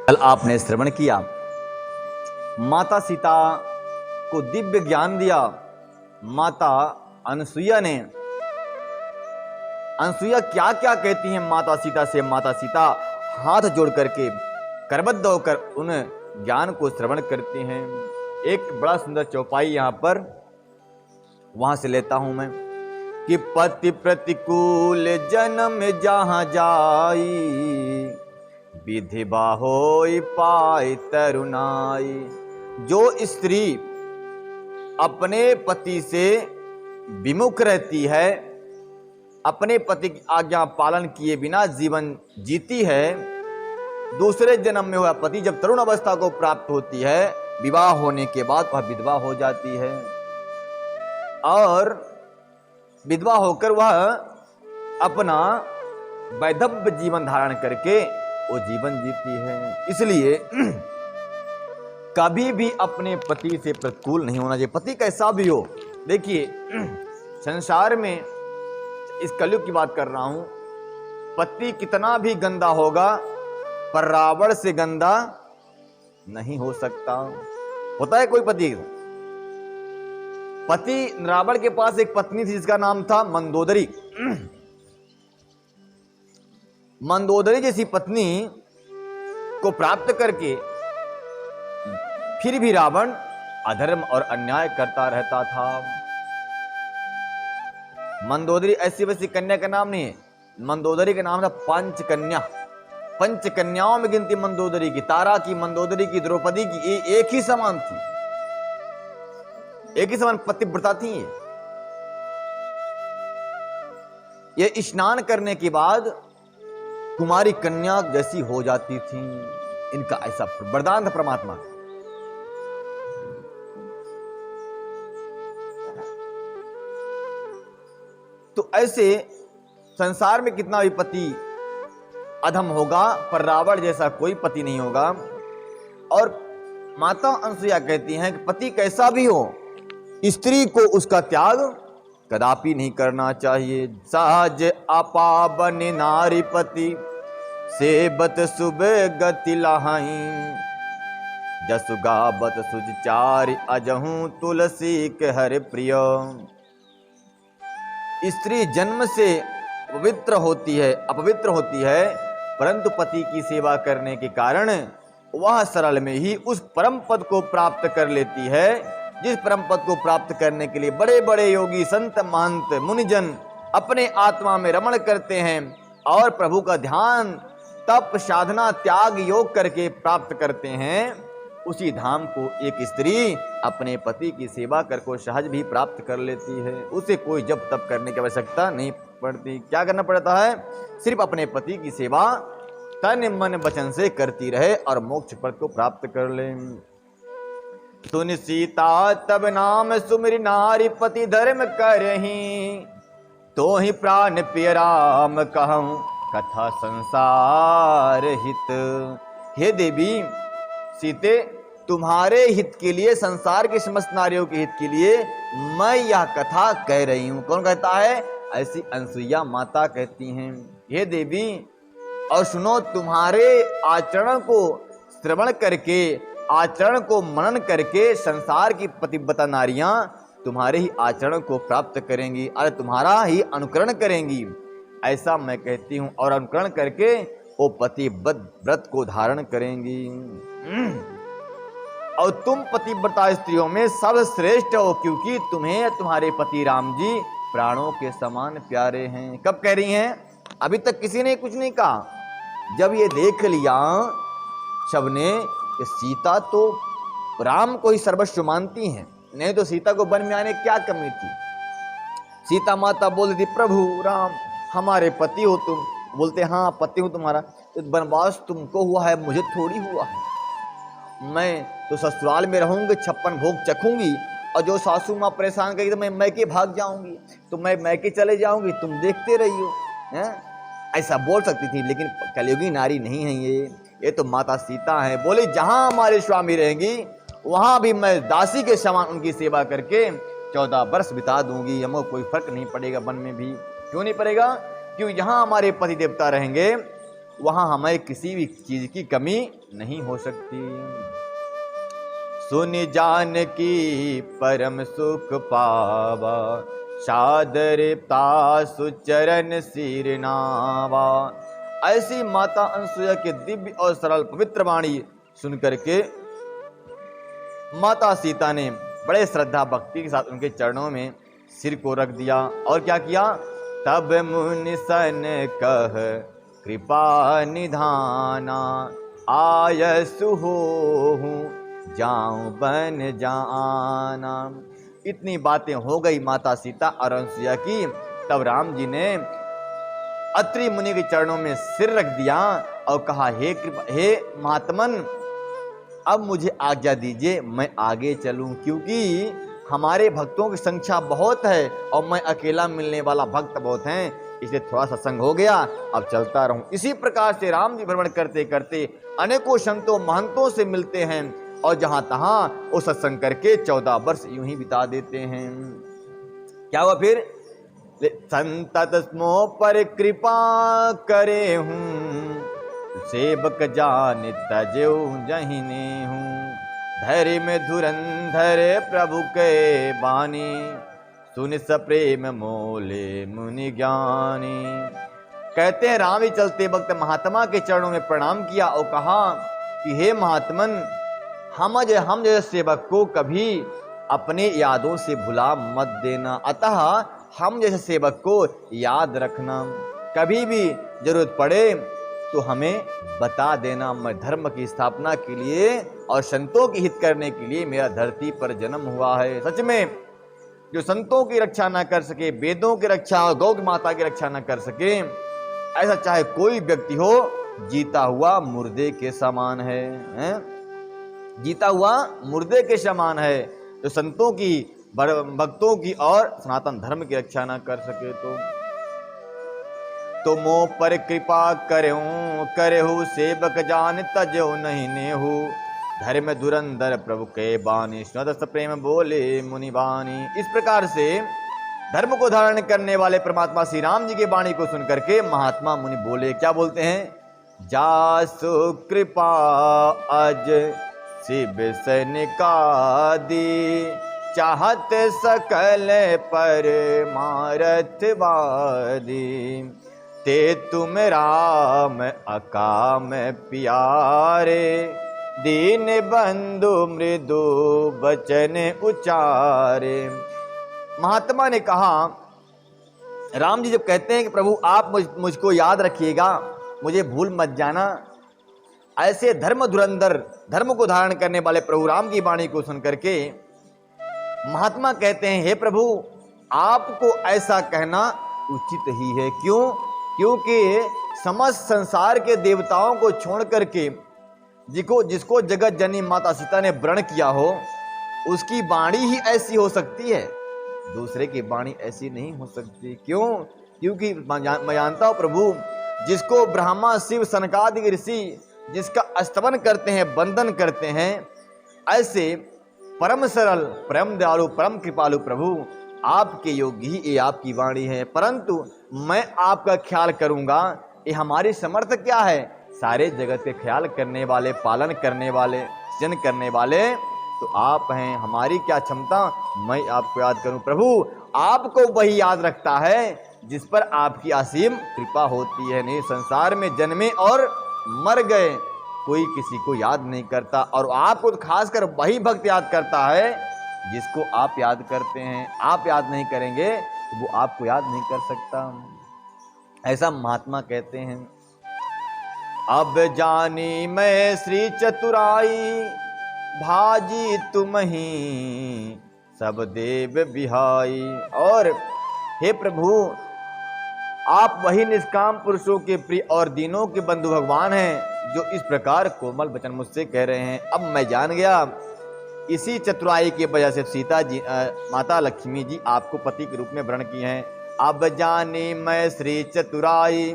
कल आपने श्रवण किया, माता सीता को दिव्य ज्ञान दिया। माता अनसुईया ने, अनसुईया क्या क्या कहती हैं माता सीता से। माता सीता हाथ जोड़ करके करबद्ध होकर उन ज्ञान को श्रवण करते हैं। एक बड़ा सुंदर चौपाई यहां पर वहां से लेता हूं मैं कि पति प्रतिकूल जन्म जहां जाई, विधिबा होई पाई तरुणाई। जो स्त्री अपने पति से विमुख रहती है, अपने पति की आज्ञा पालन किए बिना जीवन जीती है, दूसरे जन्म में हुआ पति जब तरुण अवस्था को प्राप्त होती है, विवाह होने के बाद वह विधवा हो जाती है और विधवा होकर वह अपना वैधव्य जीवन धारण करके वो जीवन जीती है। इसलिए कभी भी अपने पति से प्रतिकूल नहीं होना चाहिए, पति कैसा भी हो। देखिए संसार में, इस कलयुग की बात कर रहा हूं, पति कितना भी गंदा होगा पर रावण से गंदा नहीं हो सकता। होता है कोई पति रावण के पास एक पत्नी थी जिसका नाम था मंदोदरी। मंदोदरी जैसी पत्नी को प्राप्त करके फिर भी रावण अधर्म और अन्याय करता रहता था। मंदोदरी ऐसी वैसी कन्या का नाम नहीं है, मंदोदरी का नाम था पंचकन्या। पंचकन्याओं में गिनती मंदोदरी की, तारा की, मंदोदरी की, द्रौपदी की, एक ही समान थी, एक ही समान पतिव्रता थी। ये स्नान करने के बाद कुमारी कन्या जैसी हो जाती थी। इनका ऐसा वरदान था परमात्मा। तो ऐसे संसार में कितना भी पति अधम होगा पर रावण जैसा कोई पति नहीं होगा। और माता अनसुईया कहती हैं कि पति कैसा भी हो, स्त्री को उसका त्याग कदापि नहीं करना चाहिए। सहज अपावन नारी पति सेबत शुभ गति लहाई, जसु गावत सुचारि अजहू तुलसी के हर प्रिय। स्त्री जन्म से पवित्र होती है, अपवित्र होती है, परंतु पति की सेवा करने के कारण वह सरल में ही उस परम पद को प्राप्त कर लेती है, जिस परम पद को प्राप्त करने के लिए बड़े बड़े योगी संत महंत मुनिजन अपने आत्मा में रमण करते हैं और प्रभु का ध्यान तप साधना त्याग योग करके प्राप्त करते हैं। उसी धाम को एक स्त्री अपने पति की सेवा कर को सहज भी प्राप्त कर लेती है। उसे कोई जप तप करने की आवश्यकता नहीं पड़ती। क्या करना पड़ता है? सिर्फ अपने पति की सेवा तन मन वचन से करती रहे और मोक्ष पद को प्राप्त कर ले। सुन सीता तब नाम सुमिर नारी पति धर्म करही, तो ही प्राण प्रिय राम कहूं कथा संसार हित। हे देवी सीते, तुम्हारे हित के लिए, संसार के समस्त नारियों के हित के लिए मैं यह कथा कह रही हूं। कौन कहता है? ऐसी अनसुईया माता कहती हैं। हे देवी और सुनो, तुम्हारे आचरण को श्रवण करके, आचरण को मनन करके संसार की पतिव्रता नारियां तुम्हारे ही आचरण को प्राप्त करेंगी और तुम्हारा ही अनुकरण करेंगी, ऐसा मैं कहती हूं। और अनुकरण करके वो पतिव्रत को धारण करेंगी। और तुम पतिव्रता स्त्रियों में सर्वश्रेष्ठ हो, क्योंकि तुम्हें तुम्हारे पति राम जी प्राणों के समान प्यारे हैं। कब कह रही हैं? अभी तक किसी ने कुछ नहीं कहा। जब ये देख लिया सबने कि सीता तो राम को ही सर्वस्व मानती हैं, नहीं तो सीता को वन में आने क्या कमी थी। सीता माता बोल दी, प्रभु राम हमारे पति हो तुम। बोलते हाँ पति हूं तुम्हारा, तो वनवास तुमको हुआ है, मुझे थोड़ी हुआ है। मैं तो ससुराल में रहूंगी, 56 भोग चखूंगी, और जो सासू माँ परेशान करेगी तो मैं मैके भाग जाऊंगी, तो मैं मैके चले जाऊंगी, तुम देखते रहियो। ऐसा बोल सकती थी, लेकिन कलयुगी नारी नहीं है ये तो माता सीता है। बोले जहां हमारे स्वामी रहेंगी वहां भी मैं दासी के समान उनकी सेवा करके 14 वर्ष बिता दूंगी, हमको कोई फर्क नहीं पड़ेगा वन में भी। क्यों नहीं पड़ेगा? क्योंकि जहां हमारे पति देवता रहेंगे वहां हमें किसी भी चीज की कमी नहीं हो सकती। सुन जान की परम सुख पावा, सादरता सुचरण सिर नावा। ऐसी माता अनसुया के दिव्य और सरल पवित्र वाणी सुन करके माता सीता ने बड़े श्रद्धा भक्ति के साथ उनके चरणों में सिर को रख दिया और क्या किया, तब मुनि सन कह कृपा निधाना, आयसु होहूं जाऊं बन जाना। इतनी बातें हो गई माता सीता और अनसुया की। तब राम जी ने अत्रि मुनि के चरणों में सिर रख दिया और कहा, हे महात्मन, अब मुझे आज्ञा दीजिए, मैं आगे चलूं, क्योंकि हमारे भक्तों की संख्या बहुत है और मैं अकेला मिलने वाला भक्त बहुत हैं, इसलिए थोड़ा सत्संग हो गया, अब चलता रहूं। इसी प्रकार से राम जी भ्रमण करते करते अनेकों संतों महंतों से मिलते हैं और जहां तहां वो सत्संग करके 14 वर्ष यूं ही बिता देते हैं। क्या हुआ फिर, संतत मोह पर कृपा करे हूं, सेवक जान तजो जहिने हूं, धैर्य में धुरंधर प्रभु के बानी, सुन सप्रेम मोले मुनि ज्ञानी। कहते हैं राम ही चलते वक्त महात्मा के चरणों में प्रणाम किया और कहा कि हे महात्मन, हम जैसे सेवक को कभी अपने यादों से भुला मत देना, अतः हम जैसे सेवक को याद रखना, कभी भी जरूरत पड़े तो हमें बता देना। मैं धर्म की स्थापना के लिए और संतों की हित करने के लिए मेरा धरती पर जन्म हुआ है। सच में जो संतों की रक्षा न कर सके, वेदों की रक्षा और गौ माता की रक्षा न कर सके, ऐसा चाहे कोई व्यक्ति हो, जीता हुआ मुर्दे के समान है, जीता हुआ मुर्दे के समान है। जो संतों की, भक्तों की और सनातन धर्म की रक्षा न कर सके तो मोह पर कृपा करहु, सेवक जान तजो नहीं नेहु, धर्म धुरंधर प्रभु के बानी, स्वदस प्रेम बोले मुनि बानी। इस प्रकार से धर्म को धारण करने वाले परमात्मा श्री राम जी की वाणी को सुनकर के महात्मा मुनि बोले, क्या बोलते हैं, जासु कृपा अज शिव सनिकादी, चाहत सकल पर मारथवादी, ते तुम राम अकाम प्यारे, दीन बंधु मृदु बचन उचारे। महात्मा ने कहा, राम जी जब कहते हैं कि प्रभु आप मुझको याद रखिएगा, मुझे भूल मत जाना, ऐसे धर्म धुरंधर, धर्म को धारण करने वाले प्रभु राम की वाणी को सुनकर के महात्मा कहते हैं, हे प्रभु आपको ऐसा कहना उचित ही है। क्यों? क्योंकि समस्त संसार के देवताओं को छोड़ करके जिसको जगत जननी माता सीता ने वर्ण किया हो, उसकी वाणी ही ऐसी हो सकती है, दूसरे की वाणी ऐसी नहीं हो सकती। क्यों? क्योंकि मैं जानता हूं प्रभु, जिसको ब्रह्मा शिव सनकादि ऋषि जिसका स्तवन करते हैं, वंदन करते हैं, ऐसे परम सरल, परम दयालु, परम कृपालु प्रभु आपके योग्य ही ये आपकी वाणी है। परंतु मैं आपका ख्याल करूंगा, ये हमारी समर्थ क्या है? सारे जगत के ख्याल करने वाले, पालन करने वाले, सृजन करने वाले तो आप हैं, हमारी क्या क्षमता मैं आपको याद करूं। प्रभु आपको वही याद रखता है जिस पर आपकी असीम कृपा होती है। नहीं, संसार में जन्मे और मर गए कोई किसी को याद नहीं करता, और आपको तो खासकर वही भक्त याद करता है जिसको आप याद करते हैं। आप याद नहीं करेंगे तो वो आपको याद नहीं कर सकता। ऐसा महात्मा कहते हैं। अब जानी मैं श्री चतुराई, भाजी तुम ही सब देव बिहाई। और हे प्रभु आप वही निष्काम पुरुषों के प्रिय और दीनों के बंधु भगवान हैं जो इस प्रकार कोमल वचन मुझसे कह रहे हैं। अब मैं जान गया, इसी चतुराई की वजह से सीता जी, माता लक्ष्मी जी आपको पति के रूप में वर्ण किए हैं। अब जानी मैं श्री चतुराई,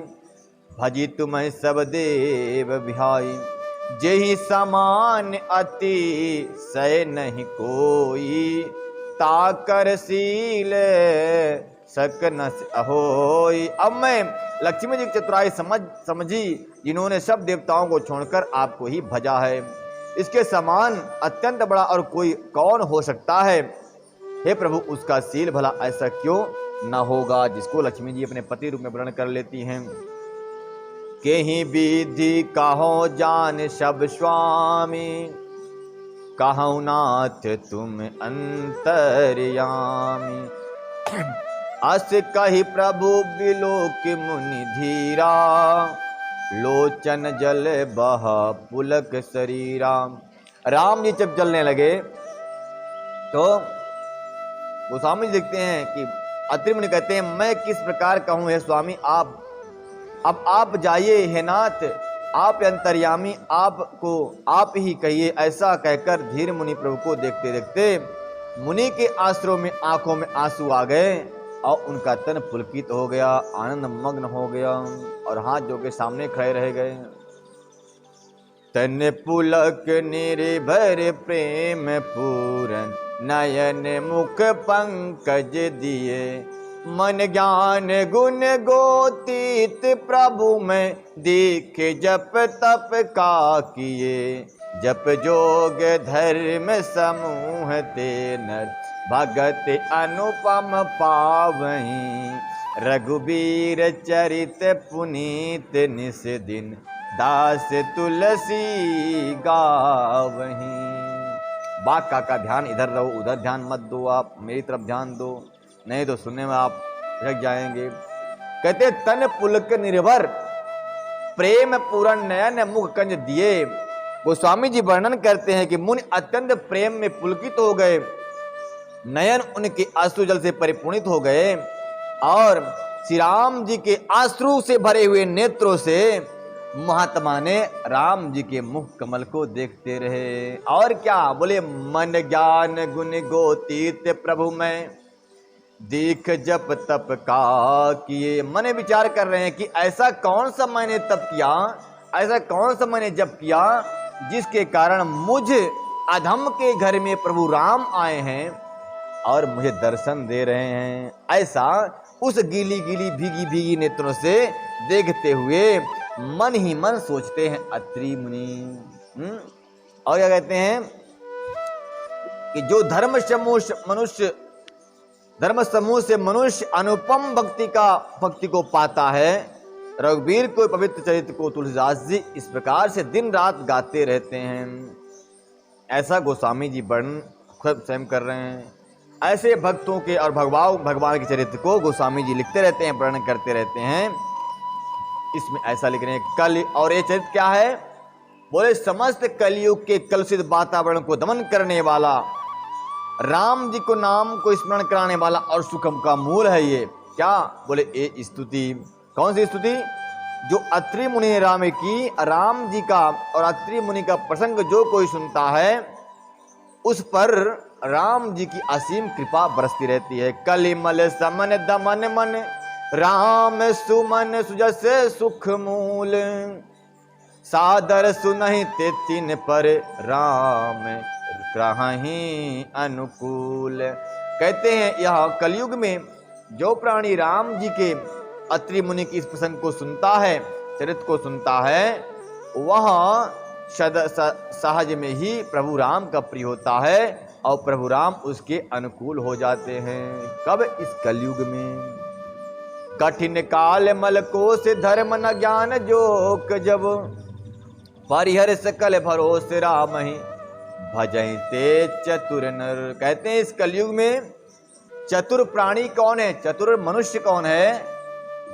भजी तुम सब देव बिहाई। जेहि समान अति सय नहीं कोई, ताकर शील सकन अहोई। अब मैं लक्ष्मी जी की चतुराई समझी, जिन्होंने सब देवताओं को छोड़कर आपको ही भजा है। इसके समान अत्यंत बड़ा और कोई कौन हो सकता है। हे प्रभु, उसका शील भला ऐसा क्यों न होगा, जिसको लक्ष्मी जी अपने पति रूप में वर्णन कर लेती हैं। केहि विधि कहो जान सब स्वामी, कहु नाथ तुम अंतर्यामी। अस कहि प्रभु बिलोक मुनि धीरा, लोचन जल बह पुलक शरीरा। राम जी जब जलने लगे तो गोस्वामी जी देखते हैं कि अत्रि मुनि कहते हैं, मैं किस प्रकार कहूं हे स्वामी, अब आप जाइए हे नाथ, आप अंतर्यामी, आपको आप ही कहिए। ऐसा कहकर धीर मुनि प्रभु को देखते देखते मुनि के आश्रम में आंखों में आंसू आ गए और उनका तन पुलकित हो गया, आनंद मग्न हो गया और हाथ जो के सामने खड़े रह गए। तन पुलक निर्भर प्रेम पूरन, नयन मुख पंकज दिए। मन ज्ञान गुण गोतीत प्रभु में, दीख जप तप का किए। जप जोग धर्म समूह ते नर, भगत अनुपम पावहीं। रघुबीर चरित पुनीत निस दिन, दास तुलसी गावहीं। बात का ध्यान इधर रहो, उधर ध्यान मत दो, आप मेरी तरफ ध्यान दो, नहीं तो सुनने में आप रख जाएंगे। कहते तन पुलक निर्भर प्रेम पूरण, नयन मुख कंज दिए। गोस्वामी जी वर्णन करते हैं कि मुनि अत्यंत प्रेम में पुलकित हो गए, नयन उनके आंसू जल से परिपूर्णित हो गए और श्री राम जी के आंसू से भरे हुए नेत्रों से महात्मा ने राम जी के मुख कमल को देखते रहे। और क्या बोले, मन ज्ञान गुण गोतीत प्रभु में, दीख जप तप का किए। मन विचार कर रहे हैं कि ऐसा कौन सा मैंने तप किया, ऐसा कौन सा मैंने जप किया, जिसके कारण मुझ अधम के घर में प्रभु राम आए हैं और मुझे दर्शन दे रहे हैं। ऐसा उस गीली गीली भीगी भीगी नेत्रों से देखते हुए मन ही मन सोचते हैं अत्रि मुनि। और क्या कहते हैं कि जो धर्म समूह से मनुष्य अनुपम भक्ति को पाता है, रघुवीर को पवित्र चरित्र को तुलसीदास जी इस प्रकार से दिन रात गाते रहते हैं। ऐसा गोस्वामी जी वर्णन खुद स्वयं कर रहे हैं। ऐसे भक्तों के और भगवान के चरित्र को गोस्वामी जी लिखते रहते हैं, वर्णन करते रहते हैं। इसमें ऐसा लिख रहे हैं कल, और ये चरित्र क्या है, बोले समस्त कलयुग के कलुषित वातावरण को दमन करने वाला, राम जी को नाम को स्मरण कराने वाला और सुखम का मूल है ये। क्या बोले, ये स्तुति, कौन सी स्तुति, जो अत्रि मुनि ने राम की, राम जी का और अत्रि मुनि का प्रसंग जो कोई सुनता है उस पर राम जी की असीम कृपा बरसती रहती है। कलिमल समन दमन मन, राम सुमन सुजस सुख मूल। सादर सुनहि ते तिन पर, राम ग्रहहि अनुकूल। कहते हैं यह कलयुग में जो प्राणी राम जी के अत्रि मुनि की इस प्रसंग को सुनता है, चरित्र को सुनता है, वह सहज में ही प्रभु राम का प्रिय होता है और प्रभु राम उसके अनुकूल हो जाते हैं। कब, इस कलयुग में। कठिन काल मल को से धर्म न ज्ञान जोक, जब परिहर सकल भरोसे राम ही भजई ते चतुर नर। कहते हैं इस कलयुग में चतुर प्राणी कौन है, चतुर मनुष्य कौन है।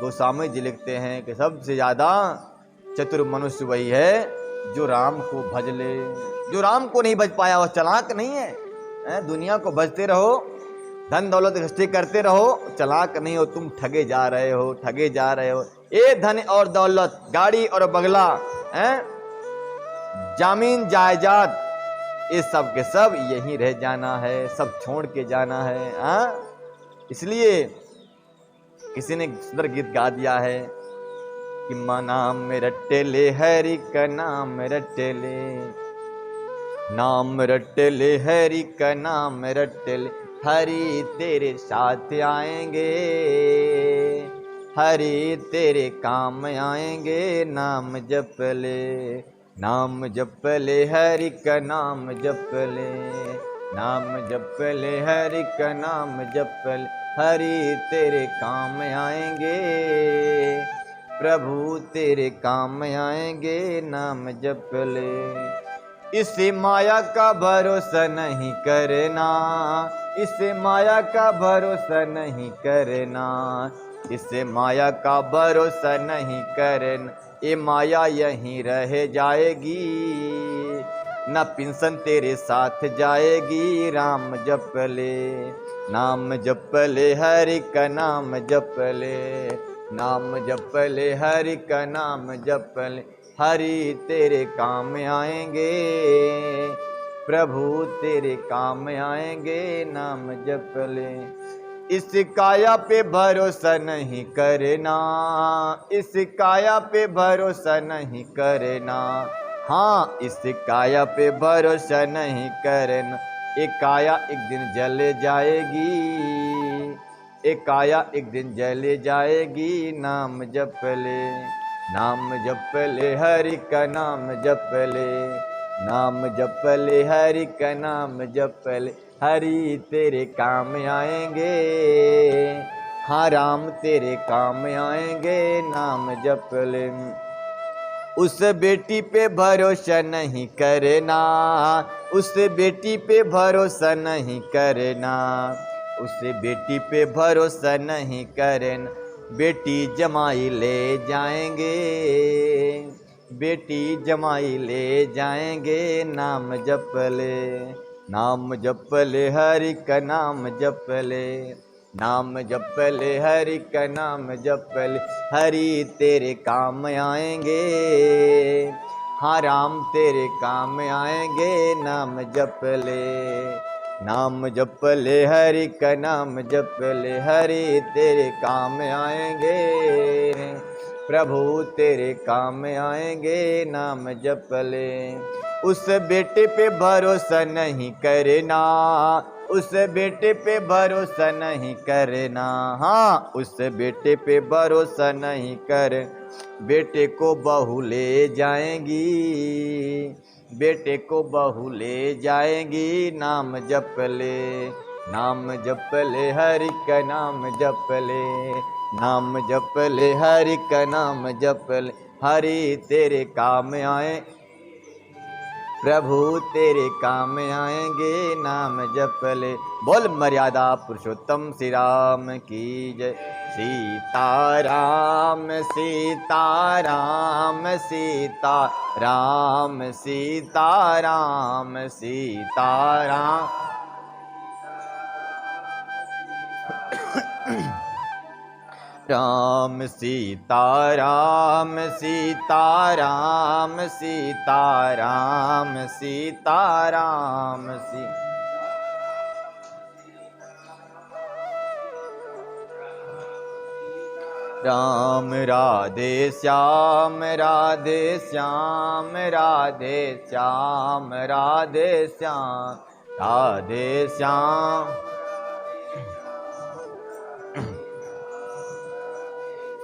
गोस्वामी जी लिखते हैं कि सबसे ज्यादा चतुर मनुष्य वही है जो राम को भज ले। जो राम को नहीं भज पाया वह चालाक नहीं है। दुनिया को भजते रहो, धन दौलत इकट्ठी करते रहो, चालाक नहीं हो, तुम ठगे जा रहे हो, ठगे जा रहे हो। ये धन और दौलत, गाड़ी और बंगला, जमीन जायदाद, ये सब के सब यहीं रह जाना है, सब छोड़ के जाना है। इसलिए किसी ने सुंदर गीत गा दिया है कि नाम रट्टे ले हरि का नाम रट्टे ले, नाम रट्टे ले हरि का नाम रट्टे ले, हरि तेरे साथ आएंगे, हरि तेरे काम आएंगे। नाम जप ले, नाम जप ले, हरि का नाम जप ले, नाम जप ले, हरि का नाम जप ले। हरि तेरे काम आएंगे, प्रभु तेरे काम आएंगे। नाम जप ले। इसे माया का भरोसा नहीं करना, इसे माया का भरोसा नहीं करना, इसे माया का भरोसा नहीं करना। ये माया यहीं रह जाएगी, न पिंसन तेरे साथ जाएगी। राम जप ले, नाम जप ले, हरि का नाम जप ले, नाम जप ले, हरि का नाम जप ले। हरि तेरे काम आएंगे, प्रभु तेरे काम आएंगे। नाम जप ले। इस काया पे भरोसा नहीं करना, इस काया पे भरोसा नहीं करना। हाँ, इस काया पे भरोसा नहीं करना। एक काया एक दिन जल जाएगी, एक काया एक दिन जल जाएगी। नाम जप ले, नाम जप ले, हरि का नाम जप ले, नाम जप ले, हरि का नाम जप ले। हरि तेरे काम आएंगे, हाँ राम तेरे काम आएंगे। नाम जप ले। उस बेटी पे भरोसा नहीं करना, उस बेटी पे भरोसा नहीं करना, उस बेटी पे भरोसा नहीं करना। बेटी जमाई ले जाएंगे, बेटी जमाई ले जाएंगे। नाम जप ले, नाम जप ले, हरि का नाम जप ले, नाम जप ले, हरि का नाम जप ले। हरि तेरे काम आएंगे, हाँ राम तेरे काम आएंगे। नाम जप ले, नाम जप ले, हरि का नाम जप ले। हरि तेरे काम आएंगे, प्रभु तेरे काम आएंगे। नाम जप ले। उस बेटे पे भरोसा नहीं करना, उस बेटे पे भरोसा नहीं करना। हाँ, उस बेटे पे भरोसा नहीं कर। बेटे को बहू ले जाएंगी, बेटे को बहू ले जाएंगी। नाम जप ले, नाम जप ले, हरि का नाम जप ले, नाम जप ले, हरि का नाम जप ले। हरि तेरे काम आए, प्रभु तेरे काम आएंगे। नाम जप ले। बोल मर्यादा पुरुषोत्तम श्री राम की जय। सीताराम सीताराम सीताराम सीताराम सीताराम। राम सीताराम सीताराम सीताराम सीताराम राम राधे श्याम राधे श्याम राधे श्याम राधे श्याम राधे श्याम।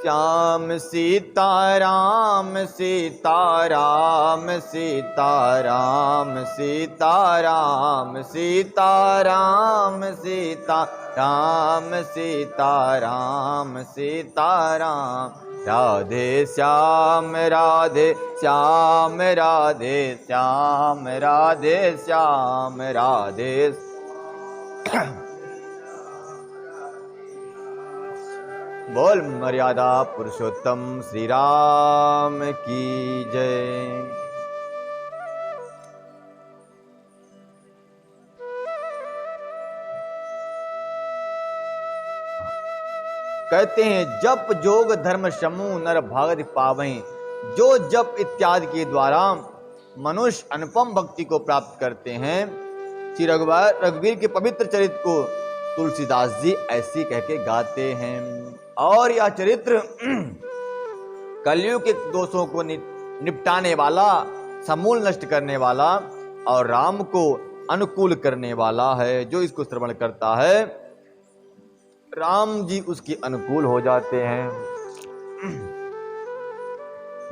श्याम सीताराम सीताराम सीताराम सीताराम सीताराम सीताराम सीताराम सीताराम। राधे श्याम राधे श्याम राधे श्याम राधे श्याम राधे। बोल मर्यादा पुरुषोत्तम श्री राम की जय। कहते हैं जप जोग धर्म समूह नर भागति पावहीं। जो जप इत्यादि के द्वारा मनुष्य अनुपम भक्ति को प्राप्त करते हैं। श्री रघुवीर के पवित्र चरित्र को तुलसीदास जी ऐसी कह के गाते हैं। और यह चरित्र कलयुग के दोषों को निपटाने वाला, समूल नष्ट करने वाला और राम को अनुकूल करने वाला है। जो इसको श्रवण करता है राम जी उसके अनुकूल हो जाते हैं।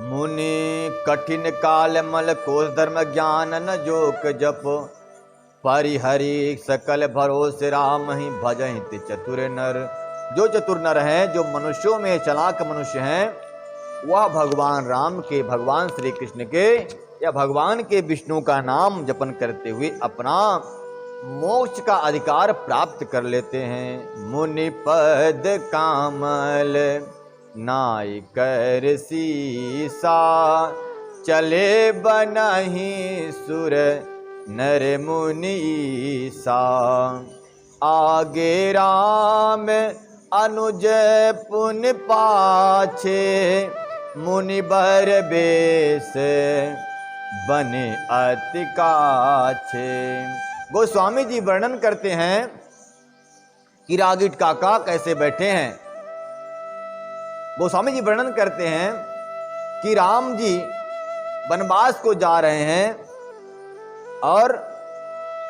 मुनि कठिन काल मल कोश धर्म ज्ञान न जोक जप, परिहरि सकल भरोसे राम ही भजहित चतुर नर। जो चतुर नर हैं, जो मनुष्यों में चालाक मनुष्य हैं, वह भगवान राम के, भगवान श्री कृष्ण के या भगवान के विष्णु का नाम जपन करते हुए अपना मोक्ष का अधिकार प्राप्त कर लेते हैं। मुनि पद कामल नाई कर सीसा, चले बनहि सुर नर मुनि सा। आगे राम अनुज पुन पाछे, मुनि बर बेस बने अति काछे। गोस्वामी जी वर्णन करते हैं कि रागिट काका कैसे बैठे हैं। गोस्वामी जी वर्णन करते हैं कि राम जी वनवास को जा रहे हैं और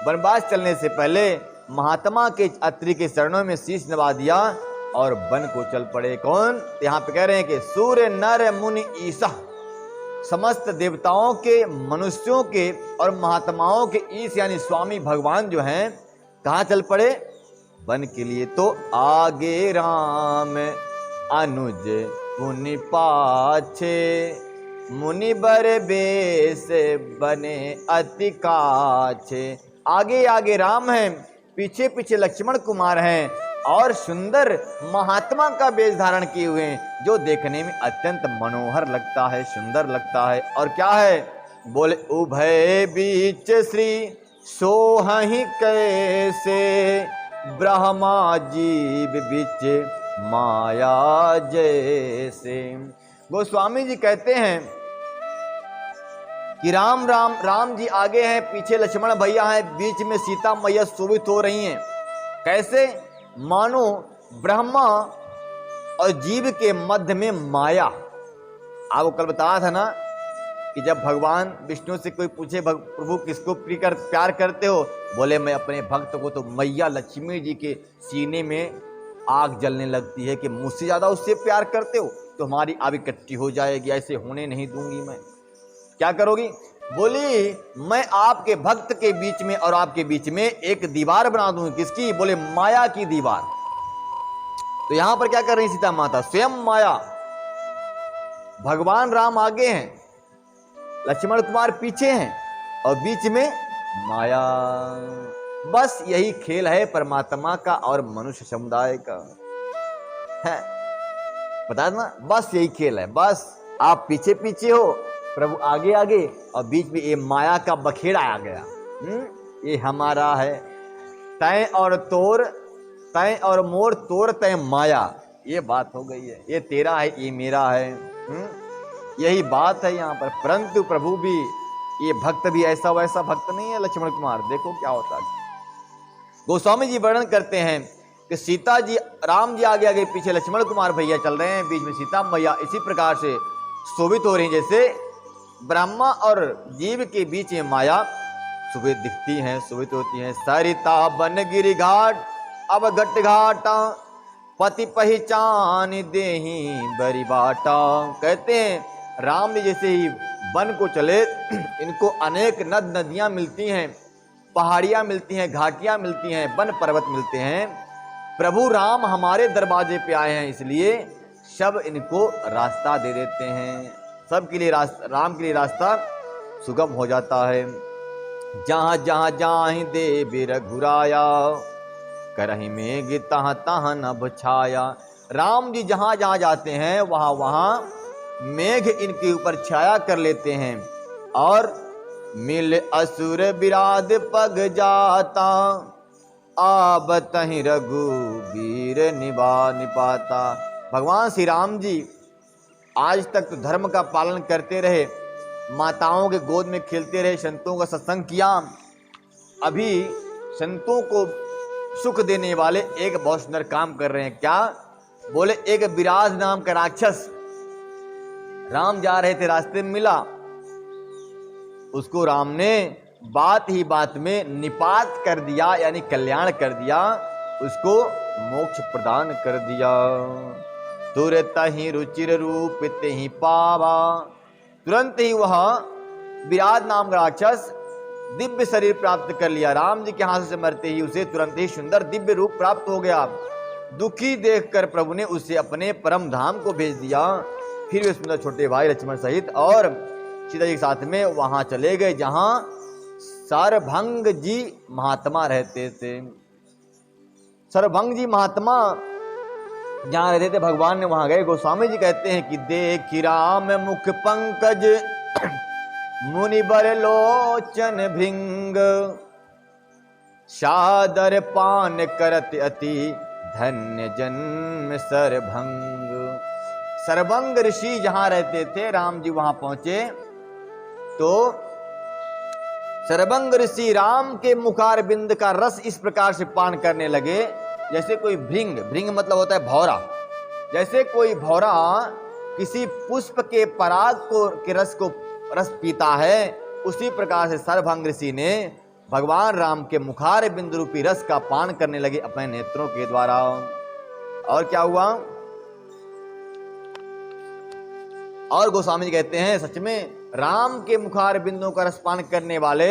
वनवास चलने से पहले महात्मा के अत्रि के चरणों में शीश नवा दिया और वन को चल पड़े। कौन? यहाँ पे कह रहे हैं कि सूर्य नर मुनि ईसा, समस्त देवताओं के, मनुष्यों के और महात्माओं के ईश यानी स्वामी भगवान जो हैं, कहाँ चल पड़े? वन के लिए। तो आगे राम अनुज पुनि पाछे, मुनि बर बेस बने अति काछे। आगे आगे राम हैं, पीछे पीछे लक्ष्मण कुमार हैं और सुंदर महात्मा का वेश धारण किए हुए हैं, जो देखने में अत्यंत मनोहर लगता है, सुंदर लगता है। और क्या है? बोले उभय बीच श्री सोहहि कैसे, ब्रह्मा जीव बीच माया जैसे। गोस्वामी जी कहते हैं कि राम जी आगे हैं, पीछे लक्ष्मण भैया हैं, बीच में सीता मैया शोभित हो रही हैं। कैसे? मानो ब्रह्मा और जीव के मध्य में माया। आपको कल बताया था ना कि जब भगवान विष्णु से कोई पूछे प्रभु किसको प्यार करते हो, बोले मैं अपने भक्त को। तो मैया लक्ष्मी जी के सीने में आग जलने लगती है कि मुझसे ज्यादा उससे प्यार करते हो तो हमारी आग इकट्ठी हो जाएगी, ऐसे होने नहीं दूंगी मैं। क्या करोगी? बोली मैं आपके भक्त के बीच में और आपके बीच में एक दीवार बना दूंगी। किसकी? बोले माया की दीवार। तो यहां पर क्या कर रही सीता माता? स्वयं माया। भगवान राम आगे हैं, लक्ष्मण कुमार पीछे हैं और बीच में माया। बस यही खेल है परमात्मा का और मनुष्य समुदाय का है, बता ना। बस यही खेल है। बस आप पीछे पीछे हो, प्रभु आगे आगे, और बीच में ये माया का बखेड़ा आ गया। ये हमारा है, तय और तोर, तय और मोर, तोर तय माया। ये बात हो गई है, ये तेरा है, ये मेरा है। यही बात है यहाँ पर। परंतु प्रभु भी, ये भक्त भी ऐसा वैसा भक्त नहीं है लक्ष्मण कुमार। देखो क्या होता है। गोस्वामी जी वर्णन करते हैं कि सीता जी, राम जी आगे आगे, पीछे लक्ष्मण कुमार भैया चल रहे हैं, बीच में सीता मैया इसी प्रकार से शोभित हो रही हैं जैसे ब्रह्मा और जीव के बीच में माया सुबह दिखती हैं, शोभित होती हैं। सरिता बन गिरि घाट अब घट घाटा, पति पहचान देही बरी बाटा। कहते हैं राम जी जैसे ही वन को चले, इनको अनेक नद नदियां मिलती हैं, पहाड़ियां मिलती हैं, घाटियां मिलती हैं, वन पर्वत मिलते हैं। प्रभु राम हमारे दरवाजे पे आए हैं, इसलिए सब इनको रास्ता दे देते हैं। सबके लिए राम के लिए रास्ता सुगम हो जाता है। जहाँ जहाँ जाहि देव रघुराया, करहि मेघ तहाँ तहाँ नभ छाया। राम जी जहाँ जहाँ जाते हैं वहाँ वहाँ मेघ इनके ऊपर छाया कर लेते हैं। और मिल असुर विराद पग जाता, आबतहि रघुबीर निपाता। भगवान श्री राम जी आज तक तो धर्म का पालन करते रहे, माताओं के गोद में खेलते रहे, संतों का सत्संग किया। अभी संतों को सुख देने वाले एक बहुत सुंदर काम कर रहे हैं। क्या? बोले एक विराज नाम का राक्षस राम जा रहे थे, रास्ते में मिला, उसको राम ने बात ही बात में निपात कर दिया, यानी कल्याण कर दिया, उसको मोक्ष प्रदान कर दिया। तुरत ही रुचिर रूप ते ही पावा, तुरंत ही वह विराट नाम का राक्षस दिव्य शरीर प्राप्त कर लिया। राम जी के हाथ से मरते ही उसे तुरंत ही सुंदर दिव्य रूप प्राप्त हो गया। दुखी देखकर प्रभु ने उसे अपने परम धाम को भेज दिया। फिर वे सुंदर छोटे भाई लक्ष्मण सहित और सीता जी के साथ में वहां चले गए जहां सरभंग जी महात्मा रहते थे। सरभंग जी महात्मा जहां रहते थे, भगवान ने वहां गए। गोस्वामी जी कहते हैं कि देखी राम मुख पंकज मुनिबर लोचन भृंग, सादर पान करत अति धन्य जन्म सरभंग। सरभंग ऋषि जहां रहते थे, राम जी वहां पहुंचे तो सरभंग ऋषि राम के मुखार बिंद का रस इस प्रकार से पान करने लगे जैसे कोई भृंग, भृंग मतलब होता है भौरा, जैसे कोई भौरा किसी पुष्प के पराग को के रस पीता है, उसी प्रकार से सरभंग ऋषि ने भगवान राम के मुखार बिंदु रूपी रस का पान करने लगे अपने नेत्रों के द्वारा। और क्या हुआ? और गोस्वामी जी कहते हैं सच में राम के मुखार बिंदुओं का रस पान करने वाले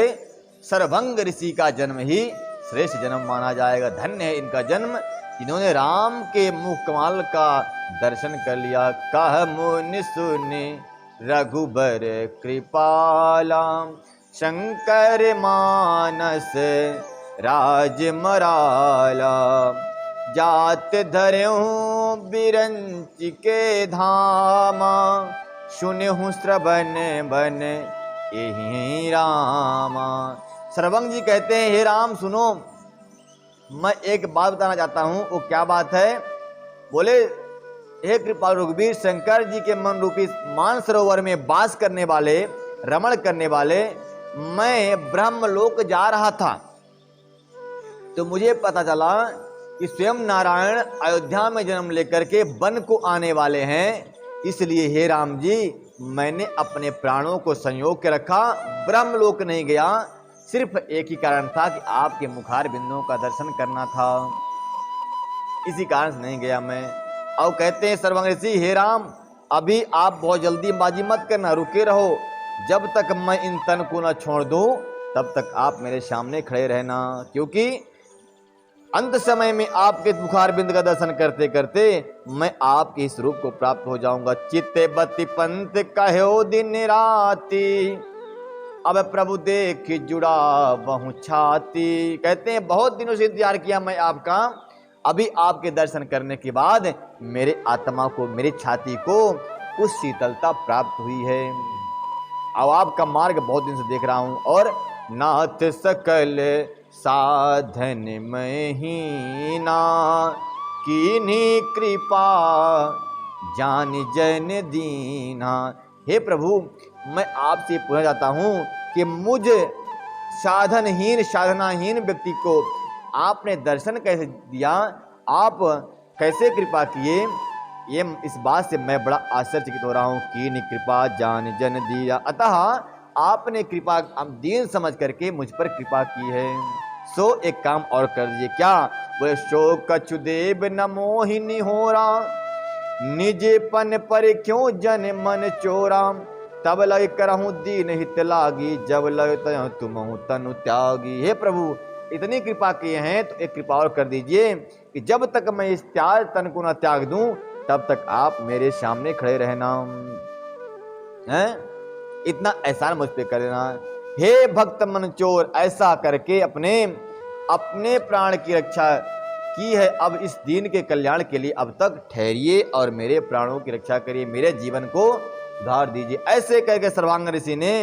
सरभंग ऋषि का जन्म ही श्रेष्ठ जन्म माना जाएगा। धन्य है इनका जन्म, जिन्होंने राम के मुख कमाल का दर्शन कर लिया। कह मुनि सुनि रघुबर कृपाला, शंकर मानस राज मराला, जात धर्यों बिरंच के धामा, सुनहु श्रवण बन यही रामा। सरभंग जी कहते हैं हे राम सुनो, मैं एक बात बताना चाहता हूं। वो क्या बात है? बोले हे कृपालु रघुवीर, शंकर जी के मन रूपी मानसरोवर में वास करने वाले, रमण करने वाले, मैं ब्रह्मलोक जा रहा था तो मुझे पता चला कि स्वयं नारायण अयोध्या में जन्म लेकर के वन को आने वाले हैं। इसलिए हे राम जी, मैंने अपने प्राणों को संयोग के रखा, ब्रह्मलोक नहीं गया। सिर्फ एक ही कारण था कि आपके मुखार बिंदुओं का दर्शन करना था, इसी कारण से नहीं गया मैं। और कहते हैं सर्वंग ऋषि, हे राम अभी आप बहुत जल्दीबाजी मत करना, रुके रहो। जब तक मैं इन तन को न छोड़ दूं तब तक आप मेरे सामने खड़े रहना, क्योंकि अंत समय में आपके मुखार बिंद का दर्शन करते करते मैं आपके इस रूप को प्राप्त हो जाऊंगा। चित्ते बति पंत कहो दिन राती, अब प्रभु देख जुड़ा बहु छाती। कहते हैं बहुत दिनों से इंतजार किया मैं आपका, अभी आपके दर्शन करने के बाद मेरे आत्मा को, मेरी छाती को कुछ शीतलता प्राप्त हुई है। अब आपका मार्ग बहुत दिन से देख रहा हूं। और नाथ सकल साधन महीना, कीन्ही कृपा जान जन दीना। हे प्रभु, मैं आपसे पूछना चाहता हूं कि मुझ साधनहीन, साधनाहीन व्यक्ति को आपने दर्शन कैसे दिया, आप कैसे कृपा किए, ये इस बात से मैं बड़ा आश्चर्यचकित हो रहा हूं। कीन्ही कृपा जान जन दिया, अतः आपने कृपा दीन समझ करके मुझ पर कृपा की है। सो एक काम और कर दीजिए। क्या? बोले शो कछुदेव न मोहिनी होरा, निजे पन पर क्यों जन मन चोरा, तब लग करहूं दीन हित लागी, जब लग तुम तनु त्यागी। हे प्रभु, इतनी कृपा किए हैं तो एक कृपा और कर दीजिए कि जब तक मैं इस त्याग तन को न त्याग दूं तब तक आप मेरे सामने खड़े रहना हैं, इतना एहसान मुझ पे कर देना। हे भक्त मन चोर, ऐसा करके अपने प्राण की रक्षा की है, अब इस दीन के कल्याण के लिए अब तक ठहरिए और मेरे प्राणों की रक्षा करिए, मेरे जीवन को उधार दीजिए। ऐसे करके सर्वांग ऋषि ने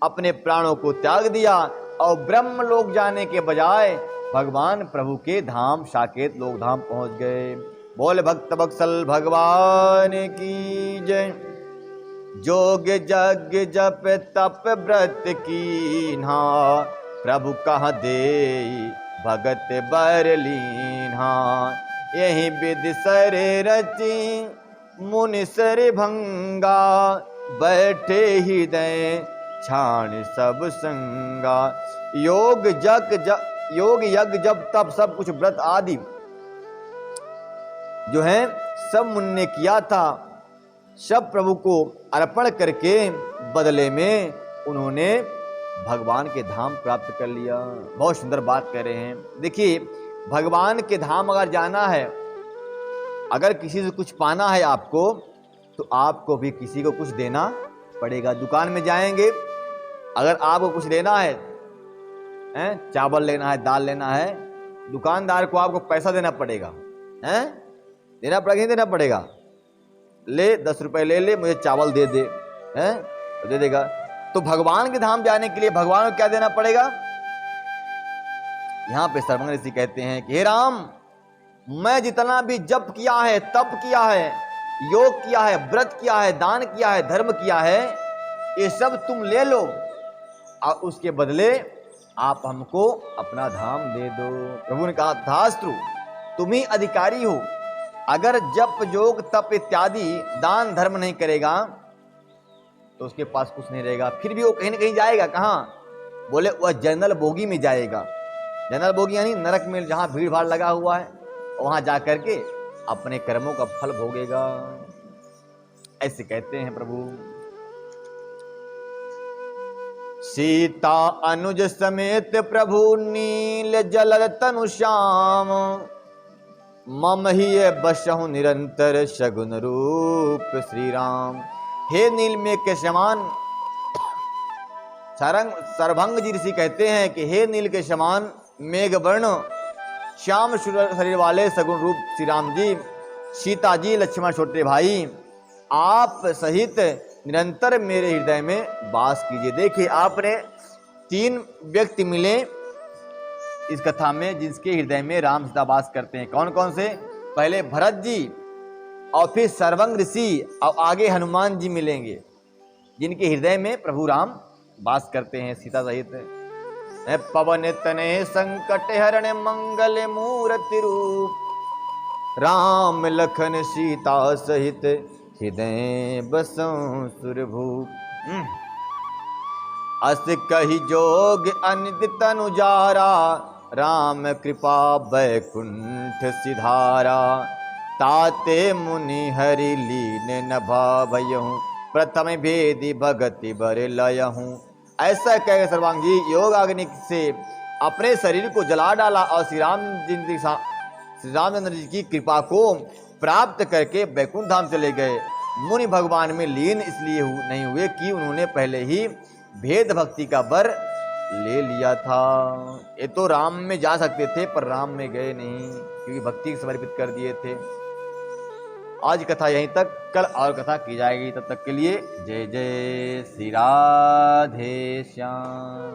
अपने प्राणों को त्याग दिया और ब्रह्मलोक जाने के बजाय भगवान प्रभु के धाम साकेत लोक धाम पहुंच गए। बोले भक्त बत्सल भगवान की जय। जोग जग जप तप व्रत कीन्हा, प्रभु कह दे भगत बर लीन्हा। यही विधि सर रची मुनि सर भंगा, बैठे हृदय छाण सब संगा। योग यज्ञ जब तब सब कुछ व्रत आदि जो है सब मुनि ने किया था, सब प्रभु को अर्पण करके बदले में उन्होंने भगवान के धाम प्राप्त कर लिया। बहुत सुंदर बात कह रहे हैं। देखिए, भगवान के धाम अगर जाना है, अगर किसी से कुछ पाना है आपको, तो आपको भी किसी को कुछ देना पड़ेगा। दुकान में जाएंगे, अगर आपको कुछ लेना है, चावल लेना है, दाल लेना है, दुकानदार को आपको पैसा देना पड़ेगा। देना पड़ेगा, नहीं देना पड़ेगा? ले 10 रुपए ले ले, मुझे चावल दे दे, तो दे देगा। तो भगवान के धाम जाने के लिए भगवान को क्या देना पड़ेगा? यहां पे सर्वज्ञ ऋषि कहते हैं कि हे राम, मैं जितना भी जप किया है, तप किया है, योग किया है, व्रत किया है, दान किया है, धर्म किया है, ये सब तुम ले लो और उसके बदले आप हमको अपना धाम दे दो। प्रभु ने कहा, धास्तु, तुम ही अधिकारी हो। अगर जप योग तप इत्यादि दान धर्म नहीं करेगा तो उसके पास कुछ नहीं रहेगा। फिर भी वो कहीं ना कहीं जाएगा। कहाँ? बोले वह जनरल बोगी में जाएगा। जनरल बोगी यानी नरक में, जहां भीड़ भाड़ लगा हुआ है, वहां जाकर के अपने कर्मों का फल भोगेगा। ऐसे कहते हैं प्रभु। सीता अनुज समेत प्रभु नील जल तनु श्याम, मम ही बसहु निरंतर शगुन रूप श्री राम। हे नील मेघ के समान, सरभंग जी ऋषि कहते हैं कि हे नील के समान मेघ वर्ण श्याम शरीर वाले सगुण रूप श्री राम जी, सीता जी, लक्ष्मण छोटे भाई, आप सहित निरंतर मेरे हृदय में वास कीजिए। देखिए, आपने 3 व्यक्ति मिले इस कथा में जिसके हृदय में राम सीता वास करते हैं। कौन कौन से? पहले भरत जी, और फिर सर्वज्ञ ऋषि, और आगे हनुमान जी मिलेंगे जिनके हृदय में प्रभु राम वास करते हैं सीता सहित। पवन तने संकट हरण मंगल मूर्ति रूप, राम लखन सीता सहित हृदय बसों सुरभूप। अस कही जोग अनित तनुजारा, राम कृपा बैकुंठ सिधारा। ताते मुनि हरि लीन न भावयहूँ, प्रथम भेदी भगति बर लयहूँ। ऐसा कह सर्वांग जी योग अग्नि से अपने शरीर को जला डाला और श्री रामचंद्र जी की कृपा को प्राप्त करके बैकुंठ धाम चले गए। मुनि भगवान में लीन इसलिए नहीं हुए कि उन्होंने पहले ही भेद भक्ति का वर ले लिया था। ये तो राम में जा सकते थे पर राम में गए नहीं, क्योंकि भक्ति समर्पित कर दिए थे। आज कथा यहीं तक, कल और कथा की जाएगी। तब तक के लिए जय जय श्री राधे श्याम।